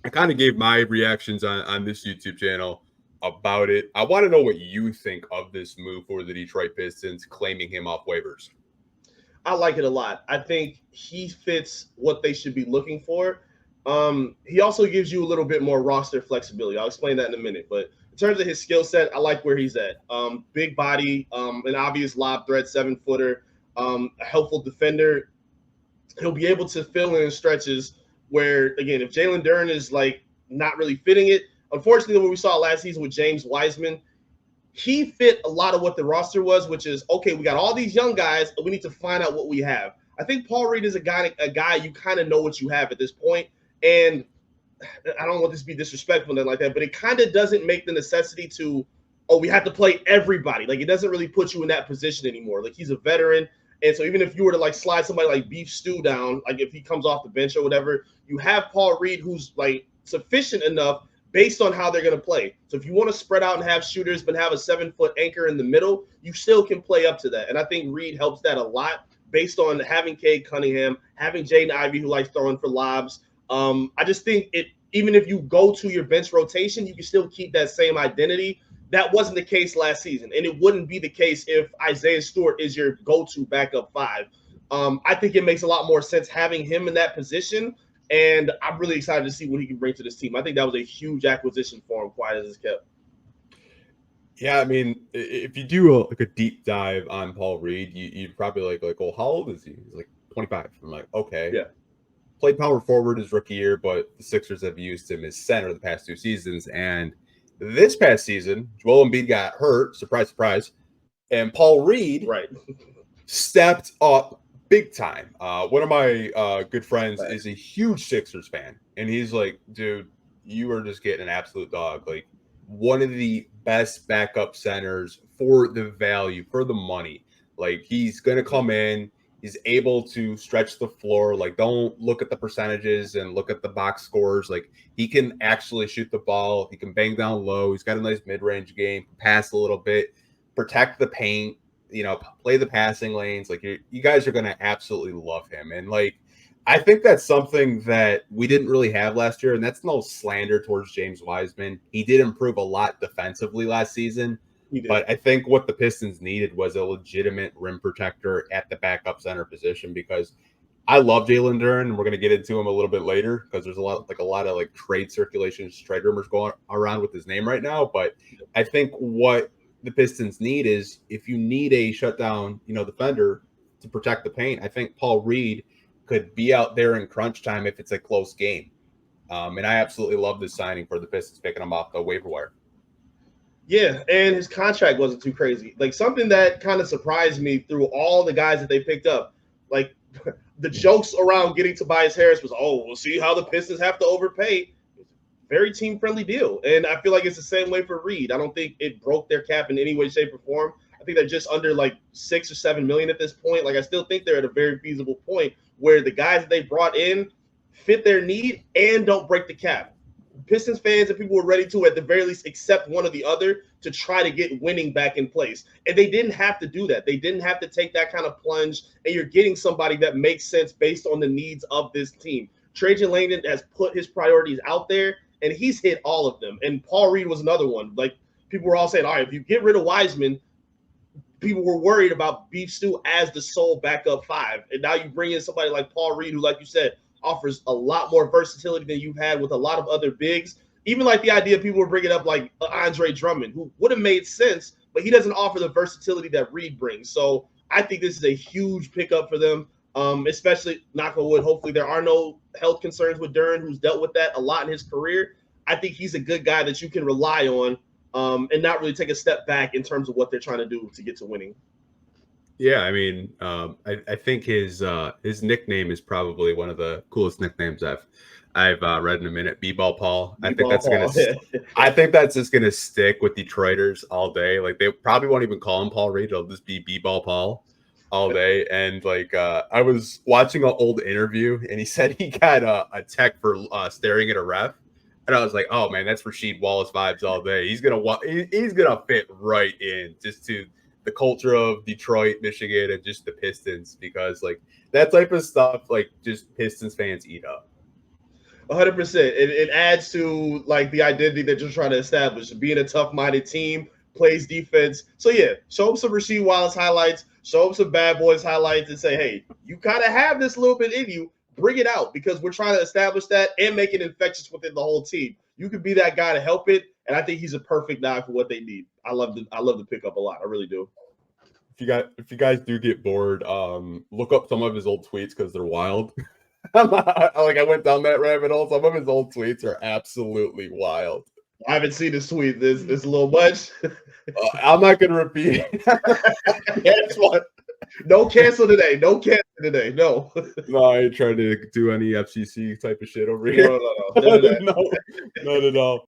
I kind of gave my reactions on this YouTube channel about it. I want to know what you think of this move for the Detroit Pistons, claiming him off waivers. I like it a lot. I think he fits what they should be looking for. He also gives you a little bit more roster flexibility. I'll explain that in a minute. But in terms of his skill set, I like where he's at. Big body, an obvious lob threat, 7-footer, a helpful defender. He'll be able to fill in stretches where, again, if Jalen Duren is like not really fitting it, unfortunately, what we saw last season with James Wiseman, he fit a lot of what the roster was, which is okay. We got all these young guys, and we need to find out what we have. I think Paul Reed is a guy you kind of know what you have at this point, and I don't want this to be disrespectful and like that, but it kind of doesn't make the necessity to, oh, we have to play everybody. Like it doesn't really put you in that position anymore. Like he's a veteran, and so even if you were to like slide somebody like Beef Stew down, like if he comes off the bench or whatever, you have Paul Reed who's like sufficient enough based on how they're going to play. So if you want to spread out and have shooters but have a 7-foot anchor in the middle, you still can play up to that. And I think Reed helps that a lot based on having Cade Cunningham, having Jaden Ivey who likes throwing for lobs. I just think it, even if you go to your bench rotation, you can still keep that same identity. That wasn't the case last season, and it wouldn't be the case if Isaiah Stewart is your go-to backup five. I think it makes a lot more sense having him in that position, and I'm really excited to see what he can bring to this team. I think that was a huge acquisition for him, quiet as it's kept. Yeah, I mean, if you do a deep dive on Paul Reed, you'd probably like, oh, how old is he? He's like 25. I'm like, okay. Yeah. Played power forward his rookie year, but the Sixers have used him as center the past 2 seasons. And this past season, Joel Embiid got hurt. Surprise, surprise. And Paul Reed Right. stepped up big time. One of my good friends is a huge Sixers fan. And he's like, dude, you are just getting an absolute dog. Like, one of the best backup centers for the value, for the money. Like, he's going to come in. He's able to stretch the floor. Like, don't look at the percentages and look at the box scores. Like, he can actually shoot the ball. He can bang down low. He's got a nice mid-range game, pass a little bit, protect the paint, play the passing lanes. Like, you guys are going to absolutely love him. And, like, I think that's something that we didn't really have last year, and that's no slander towards James Wiseman. He did improve a lot defensively last season, but I think what the Pistons needed was a legitimate rim protector at the backup center position because I love Jalen Duren, and we're going to get into him a little bit later because there's a lot of trade circulation, trade rumors going around with his name right now. But I think what the Pistons need is if you need a shutdown, defender to protect the paint, I think Paul Reed could be out there in crunch time if it's a close game. And I absolutely love this signing for the Pistons, picking him off the waiver wire. Yeah, and his contract wasn't too crazy. Like something that kind of surprised me through all the guys that they picked up. Like the jokes around getting Tobias Harris was, oh, we'll see how the Pistons have to overpay. Very team friendly deal. And I feel like it's the same way for Reed. I don't think it broke their cap in any way, shape, or form. I think they're just under like 6 or 7 million at this point. Like I still think they're at a very feasible point where the guys that they brought in fit their need and don't break the cap. Pistons fans and people were ready to, at the very least, accept one or the other to try to get winning back in place. And they didn't have to do that. They didn't have to take that kind of plunge. And you're getting somebody that makes sense based on the needs of this team. Trajan Langdon has put his priorities out there, and he's hit all of them. And Paul Reed was another one. Like people were all saying, all right, if you get rid of Wiseman, people were worried about Beef Stew as the sole backup five. And now you bring in somebody like Paul Reed, who, like you said, offers a lot more versatility than you've had with a lot of other bigs. Even like the idea people were bringing up like Andre Drummond, who would have made sense, but he doesn't offer the versatility that Reed brings. So I think this is a huge pickup for them, especially, knock on wood, hopefully there are no health concerns with Duren, who's dealt with that a lot in his career. I think he's a good guy that you can rely on and not really take a step back in terms of what they're trying to do to get to winning. Yeah, I mean, I think his nickname is probably one of the coolest nicknames I've read in a minute. B-ball Paul. I think that's just gonna stick with Detroiters all day. Like they probably won't even call him Paul Reed. It'll just be B-ball Paul all day. And like I was watching an old interview, and he said he got a tech for staring at a ref. And I was like, oh man, that's Rasheed Wallace vibes all day. He's gonna fit right in just to the culture of Detroit, Michigan, and just the Pistons because like that type of stuff, like just Pistons fans eat up. 100%. It adds to like the identity that you're trying to establish. Being a tough-minded team, plays defense. So yeah, show him some Rasheed Wallace highlights, show him some Bad Boys highlights, and say, hey, you kind of have this little bit in you. Bring it out because we're trying to establish that and make it infectious within the whole team. You could be that guy to help it, and I think he's a perfect guy for what they need. I love the pickup a lot. I really do. If you guys do get bored, look up some of his old tweets because they're wild. I went down that rabbit hole. Some of his old tweets are absolutely wild. I haven't seen his tweet. This a little much. I'm not gonna repeat. That's what. No cancel today. No cancel today. No. No, I ain't trying to do any FCC type of shit over here. No. No, not at all.